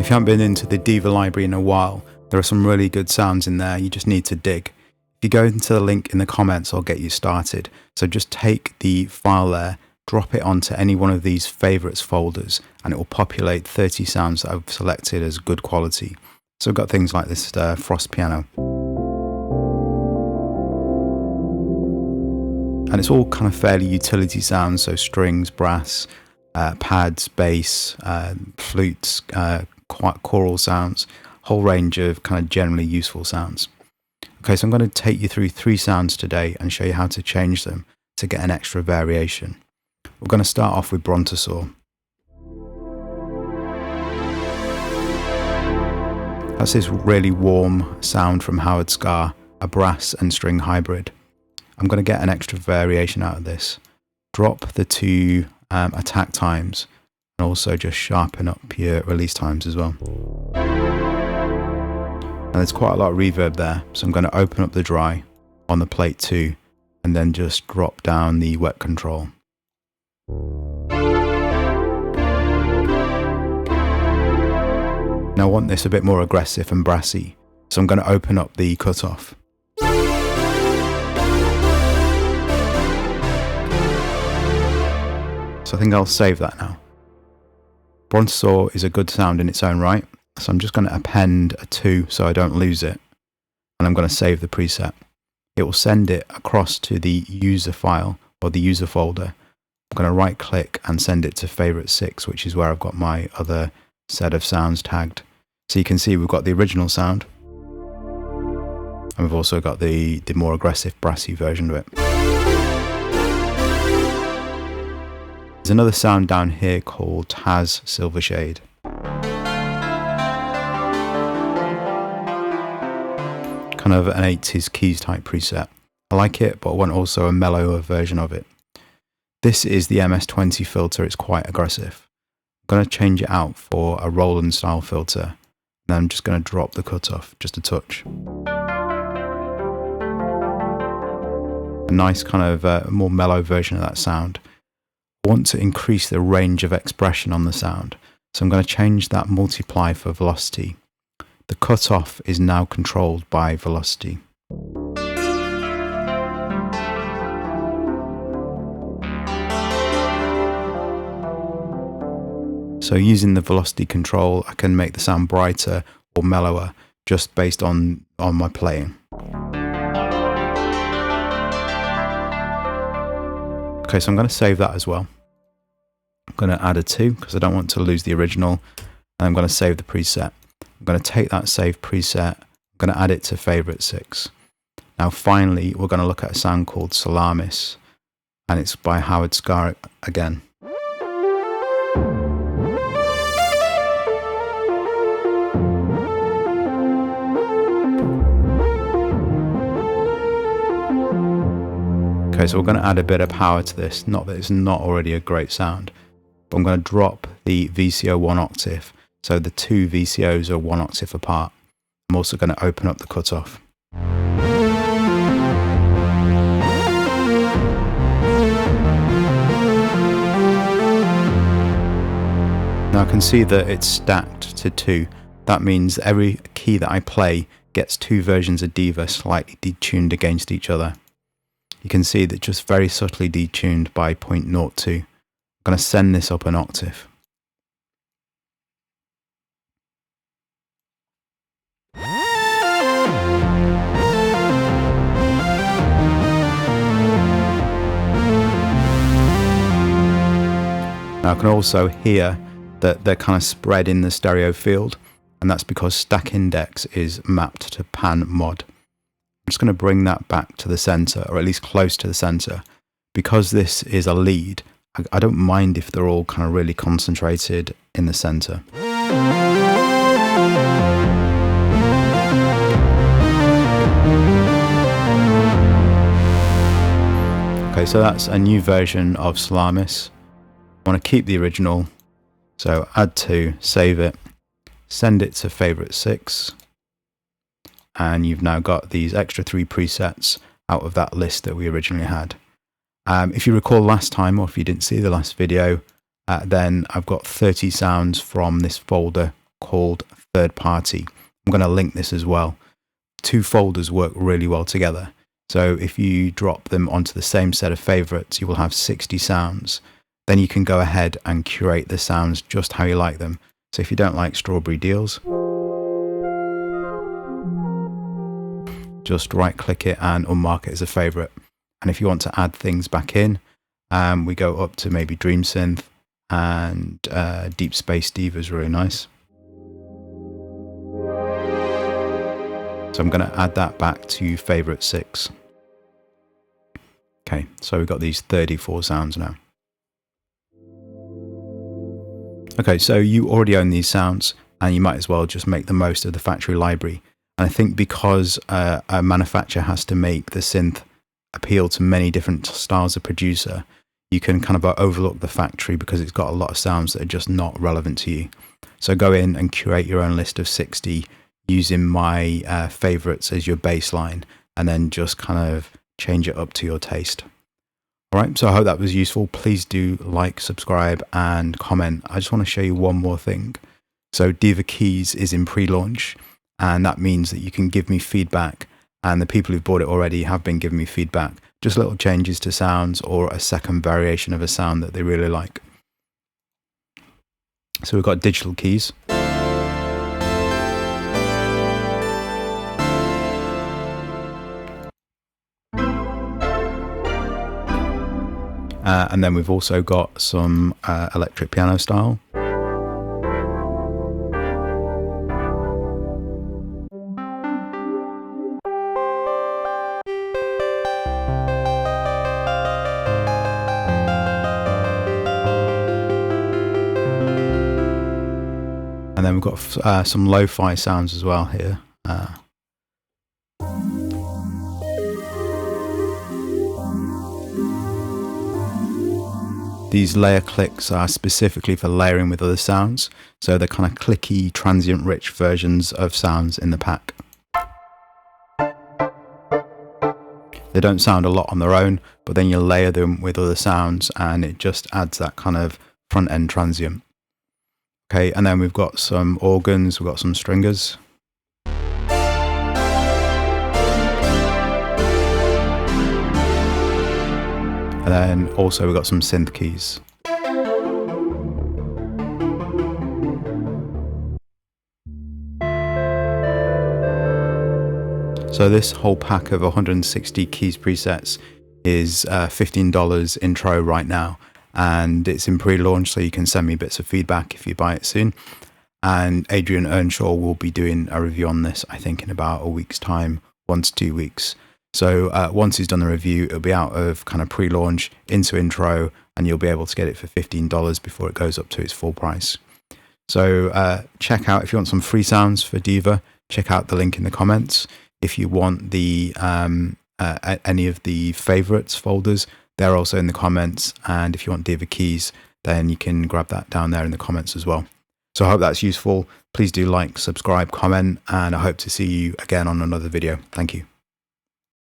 If you haven't been into the Diva library in a while, there are some really good sounds in there. You just need to dig. If you go into the link in the comments, I'll get you started. So just take the file there, drop it onto any one of these favorites folders, and it will populate 30 sounds that I've selected as good quality. So I've got things like this Frost piano. And it's all kind of fairly utility sounds, so strings, brass, pads, bass, flutes, quite choral sounds, whole range of kind of generally useful sounds. Okay, so I'm going to take you through 3 sounds today and show you how to change them to get an extra variation. We're going to start off with Brontosaur. That's this really warm sound from Howard Scar, a brass and string hybrid. I'm going to get an extra variation out of this. Drop the 2 attack times and also just sharpen up your release times as well. And there's quite a lot of reverb there, so I'm going to open up the dry on the plate 2 and then just drop down the wet control. Now I want this a bit more aggressive and brassy, so I'm going to open up the cutoff. So I think I'll save that now. Brontosaur is a good sound in its own right, so I'm just going to append a 2 so I don't lose it, and I'm going to save the preset. It will send it across to the user file or the user folder. I'm going to right click and send it to favorite 6, which is where I've got my other set of sounds tagged. So you can see we've got the original sound, and we've also got the more aggressive brassy version of it. There's another sound down here called Taz Silvershade. Kind of an 80s keys type preset. I like it, but I want also a mellower version of it. This is the MS-20 filter. It's quite aggressive. I'm going to change it out for a Roland style filter, and then I'm just going to drop the cutoff just a touch. A nice kind of more mellow version of that sound. I want to increase the range of expression on the sound, so I'm going to change that multiply for velocity. The cutoff is now controlled by velocity. So using the velocity control, I can make the sound brighter or mellower just based on my playing. Okay, so I'm going to save that as well. I'm going to add a 2 because I don't want to lose the original, and I'm going to save the preset. I'm going to take that saved preset, I'm going to add it to favorite 6. Now finally, we're going to look at a sound called Salamis, and it's by Howard Scar again. Okay, so we're going to add a bit of power to this, not that it's not already a great sound, but I'm going to drop the VCO 1 octave, so the 2 VCOs are 1 octave apart. I'm also going to open up the cutoff. Now I can see that it's stacked to 2. That means every key that I play gets 2 versions of Diva slightly detuned against each other. You can see that just very subtly detuned by 0.02. I'm going to send this up an octave. Now I can also hear that they're kind of spread in the stereo field, and that's because stack index is mapped to pan mod. I'm just going to bring that back to the center, or at least close to the center. Because this is a lead, I don't mind if they're all kind of really concentrated in the center. Okay, so that's a new version of Salamis. I want to keep the original, so add 2, save it, send it to favorite 6, and you've now got these extra 3 presets out of that list that we originally had. If you recall last time, or if you didn't see the last video, then I've got 30 sounds from this folder called third party. I'm going to link this as well. 2 folders work really well together. So if you drop them onto the same set of favorites, you will have 60 sounds. Then you can go ahead and curate the sounds just how you like them. So if you don't like Strawberry Deals, just right click it and unmark it as a favorite. And if you want to add things back in, we go up to maybe Dream Synth, and Deep Space Diva is really nice. So I'm going to add that back to favorite 6. Okay, so we've got these 34 sounds now. Okay, so you already own these sounds, and you might as well just make the most of the factory library. And I think because a manufacturer has to make the synth appeal to many different styles of producer, you can kind of overlook the factory because it's got a lot of sounds that are just not relevant to you. So go in and curate your own list of 60 using my favorites as your baseline, and then just kind of change it up to your taste. All right, so I hope that was useful. Please do like, subscribe, and comment. I just want to show you one more thing. So Diva Keys is in pre-launch, and that means that you can give me feedback, and the people who've bought it already have been giving me feedback. Just little changes to sounds or a second variation of a sound that they really like. So we've got digital keys. And then we've also got some electric piano style. And then we've got some lo-fi sounds as well here. These layer clicks are specifically for layering with other sounds, so they're kind of clicky, transient-rich versions of sounds in the pack. They don't sound a lot on their own, but then you layer them with other sounds and it just adds that kind of front-end transient. Okay, and then we've got some organs, we've got some stringers. And then also we've got some synth keys. So this whole pack of 160 keys presets is $15 intro right now. And it's in pre-launch, so you can send me bits of feedback if you buy it soon. And Adrian Earnshaw will be doing a review on this, I think, in about a week's time, 1 to 2 weeks. So once he's done the review, it'll be out of kind of pre-launch into intro, and you'll be able to get it for $15 before it goes up to its full price. So check out, if you want some free sounds for Diva, check out the link in the comments. If you want the any of the favorites folders, they're also in the comments. And if you want Diva keys, then you can grab that down there in the comments as well. So I hope that's useful. Please do like, subscribe, comment, and I hope to see you again on another video. Thank you.